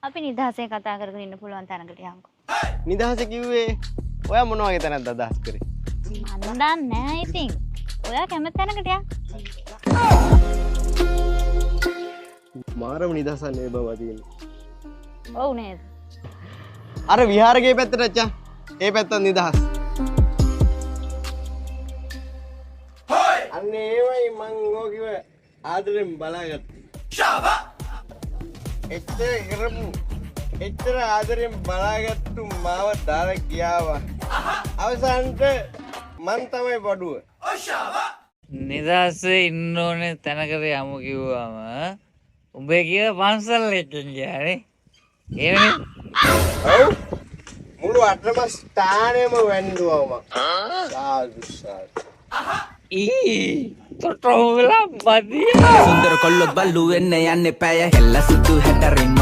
අපි නිදහසේ කතා කරගෙන ඉන්න පුළුවන් තැනකට යමුකෝ. නිදහස කිව්වේ ඔයා මොන වගේ තැනක්ද අදහස් කරේ? මන් දන්නේ නැහැ ඉතින්. ඔයා කැමති තැනකට යන්න. මාරම නිදහසක් නේ බබා තියෙන්නේ. ඔව් නේද? අර විහාරගේ පැත්තට අච්චා. ඒ පැත්තත් නිදහස්. අන්න ඒවයි මං ඕකිව ආදරෙන් බලාගත්තා. ෂාවා. එච්චර ආදරෙන් බලාගත්තු මාව දාලා ගියාවා. අවසානට මං තමයි බඩුව. නිදහසේ ඉන්න ඕනේ තැනකට යමු කිව්වම උඹේ කිය පන්සල් එක්කන් ගියානේ. ඒවනේ. ඔව්. මුළු අටම ස්ථානෙම වැන්දුවා මං. සාදු සාදු. තොටෝ වෙලා බදියා. සුන්දර කොල්ලොත් බල්ලු වෙන්න යන්නේ පැය හෙල්ල සුදු හැටරින්